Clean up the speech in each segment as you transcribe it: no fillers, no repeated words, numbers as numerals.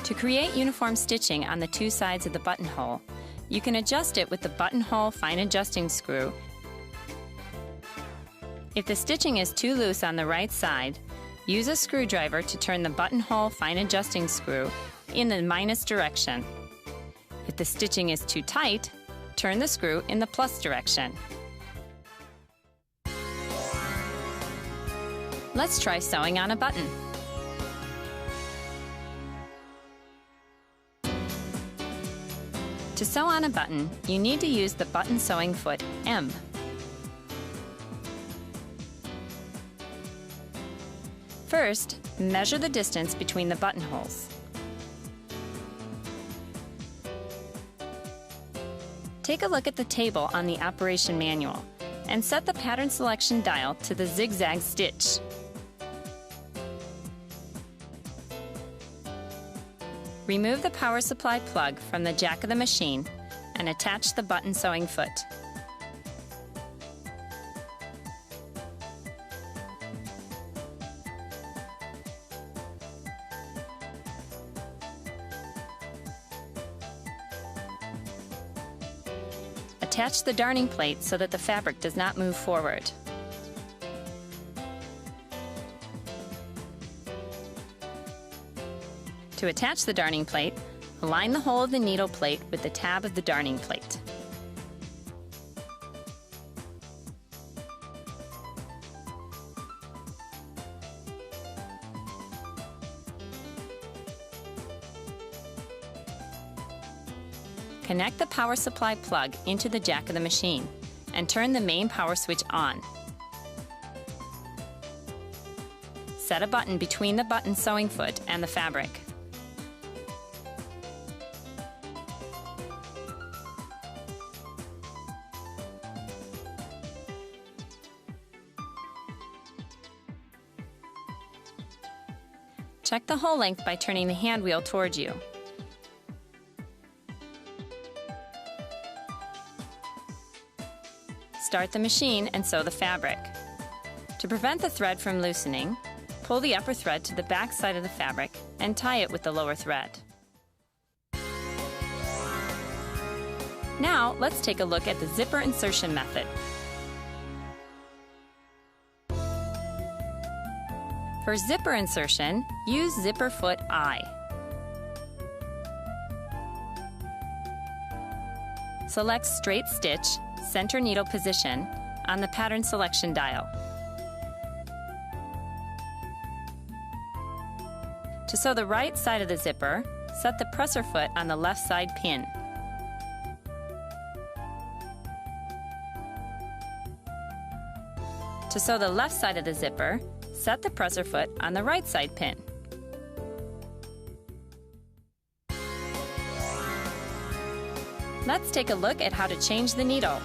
To create uniform stitching on the two sides of the buttonhole, you can adjust it with the buttonhole fine adjusting screw. If the stitching is too loose on the right side, use a screwdriver to turn the buttonhole fine adjusting screw in the minus direction. If the stitching is too tight, turn the screw in the plus direction. Let's try sewing on a button. To sew on a button, you need to use the button sewing foot M. First, measure the distance between the buttonholes. Take a look at the table on the operation manual and set the pattern selection dial to the zigzag stitch. Remove the power supply plug from the jack of the machine and attach the button sewing foot. Attach the darning plate so that the fabric does not move forward. To attach the darning plate, align the hole of the needle plate with the tab of the darning plate. Connect the power supply plug into the jack of the machine and turn the main power switch on. Set a button between the button sewing foot and the fabric. Check the hole length by turning the hand wheel towards you. Start the machine and sew the fabric. To prevent the thread from loosening, pull the upper thread to the back side of the fabric and tie it with the lower thread. Now, let's take a look at the zipper insertion method. For zipper insertion, use zipper foot I. Select straight stitch, center needle position on the pattern selection dial. To sew the right side of the zipper, set the presser foot on the left side pin. To sew the left side of the zipper, set the presser foot on the right side pin. Let's take a look at how to change the needle.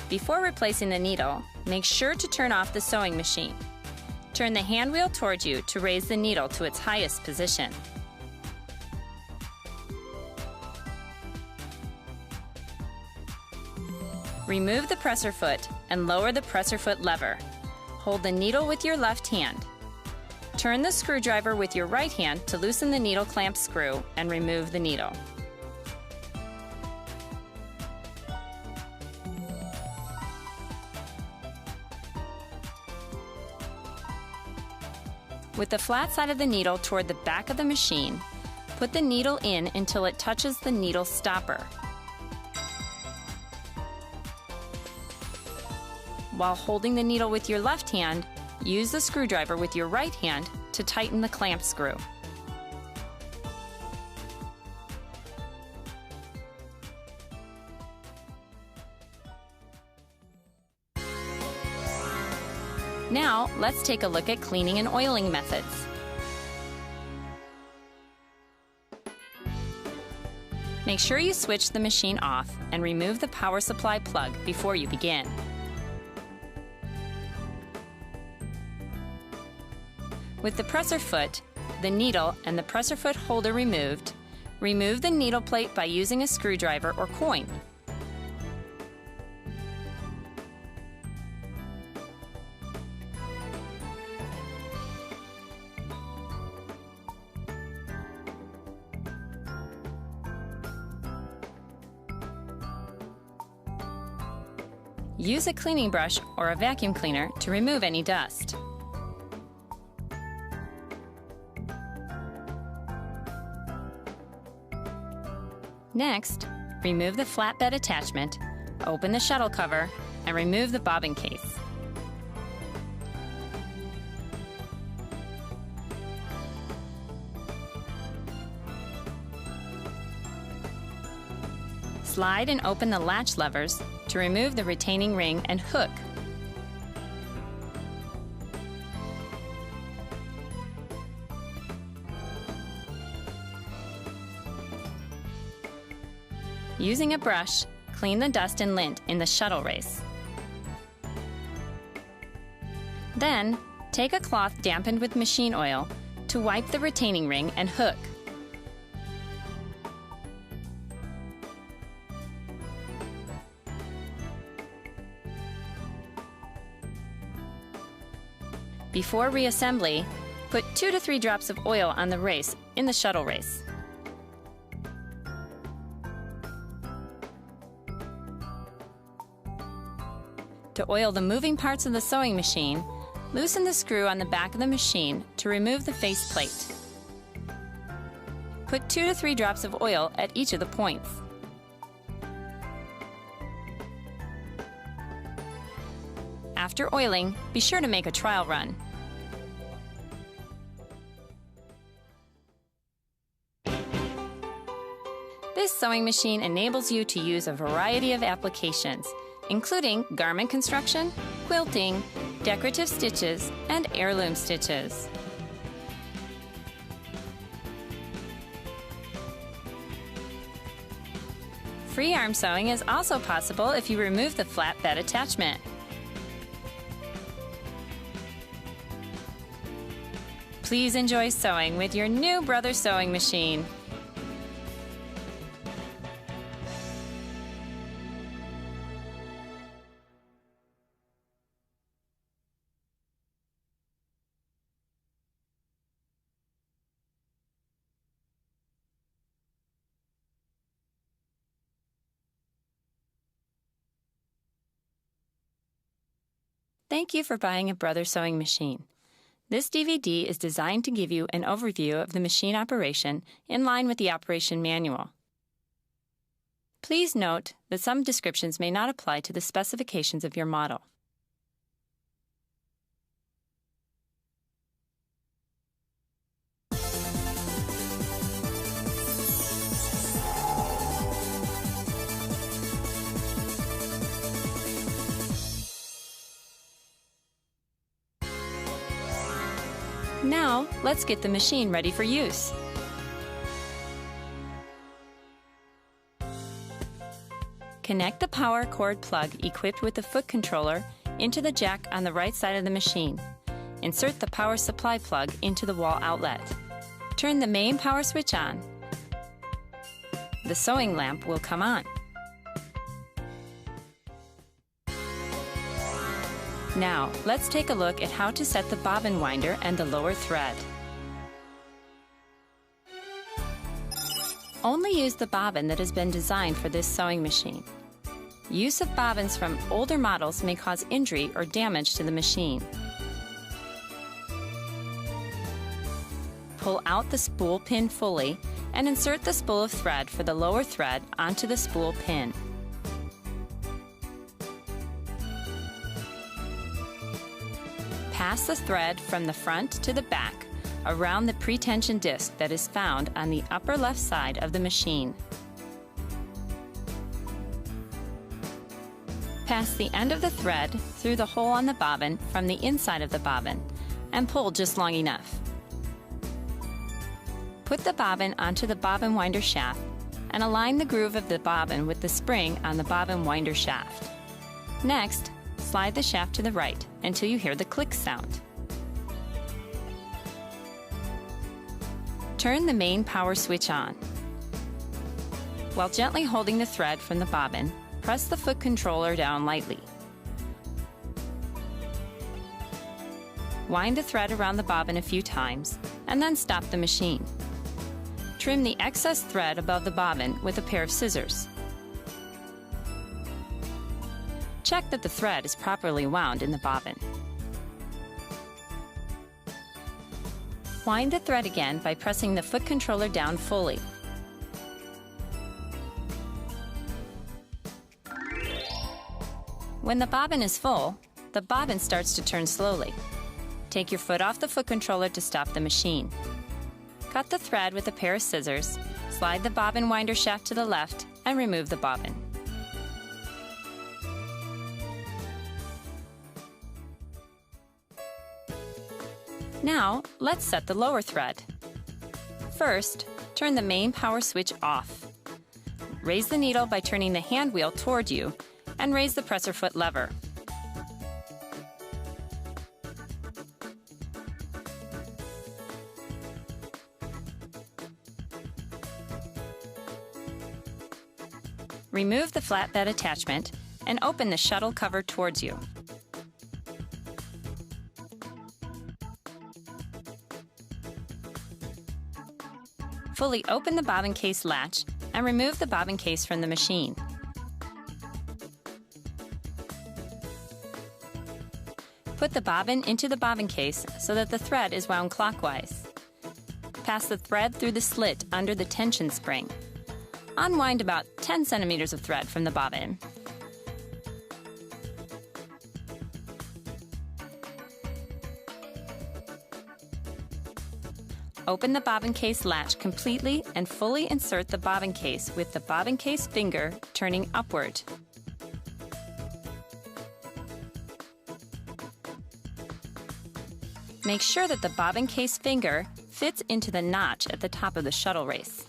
Before replacing the needle, make sure to turn off the sewing machine. Turn the hand wheel towards you to raise the needle to its highest position. Remove the presser foot and lower the presser foot lever. Hold the needle with your left hand. Turn the screwdriver with your right hand to loosen the needle clamp screw and remove the needle. With the flat side of the needle toward the back of the machine, put the needle in until it touches the needle stopper. While holding the needle with your left hand, use the screwdriver with your right hand to tighten the clamp screw. Now, let's take a look at cleaning and oiling methods. Make sure you switch the machine off and remove the power supply plug before you begin. With the presser foot, the needle, and the presser foot holder removed, remove the needle plate by using a screwdriver or coin. Use a cleaning brush or a vacuum cleaner to remove any dust. Next, remove the flatbed attachment, open the shuttle cover, and remove the bobbin case. Slide and open the latch levers to remove the retaining ring and hook. Using a brush, clean the dust and lint in the shuttle race. Then, take a cloth dampened with machine oil to wipe the retaining ring and hook. Before reassembly, put 2 to 3 drops of oil on the race in the shuttle race. To oil the moving parts of the sewing machine, loosen the screw on the back of the machine to remove the faceplate. Put 2 to 3 drops of oil at each of the points. After oiling, be sure to make a trial run. This sewing machine enables you to use a variety of applications, including garment construction, quilting, decorative stitches, and heirloom stitches. Free arm sewing is also possible if you remove the flatbed attachment. Please enjoy sewing with your new Brother sewing machine. Thank you for buying a Brother sewing machine. This DVD is designed to give you an overview of the machine operation in line with the operation manual. Please note that some descriptions may not apply to the specifications of your model. Now, let's get the machine ready for use. Connect the power cord plug equipped with the foot controller into the jack on the right side of the machine. Insert the power supply plug into the wall outlet. Turn the main power switch on. The sewing lamp will come on. Now, let's take a look at how to set the bobbin winder and the lower thread. Only use the bobbin that has been designed for this sewing machine. Use of bobbins from older models may cause injury or damage to the machine. Pull out the spool pin fully and insert the spool of thread for the lower thread onto the spool pin. Pass the thread from the front to the back around the pre-tension disc that is found on the upper left side of the machine. Pass the end of the thread through the hole on the bobbin from the inside of the bobbin and pull just long enough. Put the bobbin onto the bobbin winder shaft and align the groove of the bobbin with the spring on the bobbin winder shaft. Next, slide the shaft to the right until you hear the click sound. Turn the main power switch on. While gently holding the thread from the bobbin, press the foot controller down lightly. Wind the thread around the bobbin a few times and then stop the machine. Trim the excess thread above the bobbin with a pair of scissors. Check that the thread is properly wound in the bobbin. Wind the thread again by pressing the foot controller down fully. When the bobbin is full, the bobbin starts to turn slowly. Take your foot off the foot controller to stop the machine. Cut the thread with a pair of scissors, slide the bobbin winder shaft to the left, and remove the bobbin. Now, let's set the lower thread. First, turn the main power switch off. Raise the needle by turning the hand wheel toward you, and raise the presser foot lever. Remove the flatbed attachment and open the shuttle cover towards you. Fully open the bobbin case latch and remove the bobbin case from the machine. Put the bobbin into the bobbin case so that the thread is wound clockwise. Pass the thread through the slit under the tension spring. Unwind about 10 centimeters of thread from the bobbin. Open the bobbin case latch completely and fully insert the bobbin case with the bobbin case finger turning upward. Make sure that the bobbin case finger fits into the notch at the top of the shuttle race.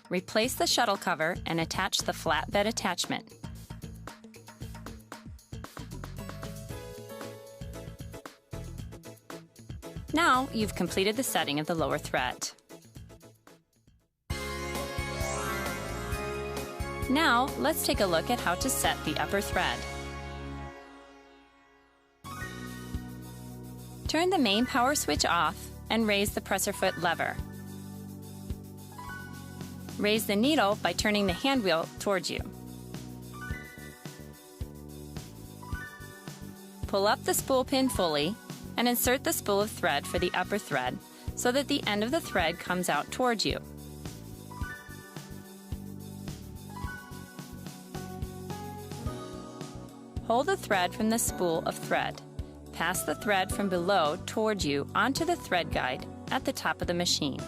Replace the shuttle cover and attach the flatbed attachment. Now you've completed the setting of the lower thread. Now let's take a look at how to set the upper thread. Turn the main power switch off and raise the presser foot lever. Raise the needle by turning the hand wheel towards you. Pull up the spool pin fully and insert the spool of thread for the upper thread so that the end of the thread comes out towards you. Hold the thread from the spool of thread. Pass the thread from below towards you onto the thread guide at the top of the machine.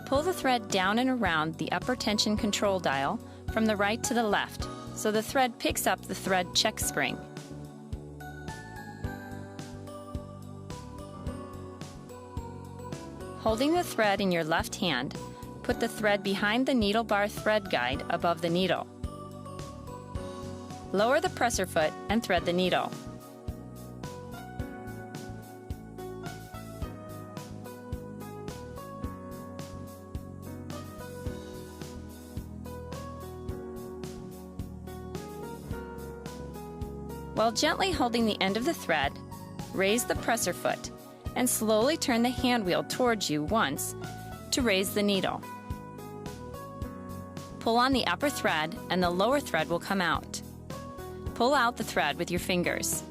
Pull the thread down and around the upper tension control dial from the right to the left so the thread picks up the thread check spring. Holding the thread in your left hand, put the thread behind the needle bar thread guide above the needle. Lower the presser foot and thread the needle. While gently holding the end of the thread, raise the presser foot and slowly turn the hand wheel towards you once to raise the needle. Pull on the upper thread and the lower thread will come out. Pull out the thread with your fingers.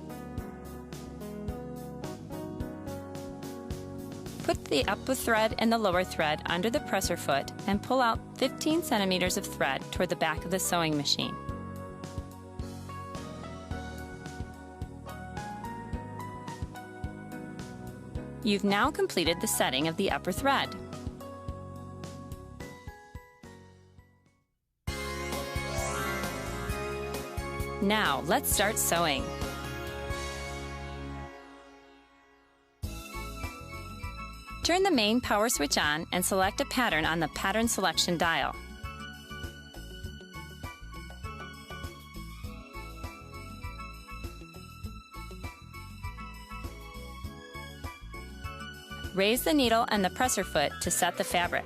Put the upper thread and the lower thread under the presser foot and pull out 15 centimeters of thread toward the back of the sewing machine. You've now completed the setting of the upper thread. Now, let's start sewing. Turn the main power switch on and select a pattern on the pattern selection dial. Raise the needle and the presser foot to set the fabric.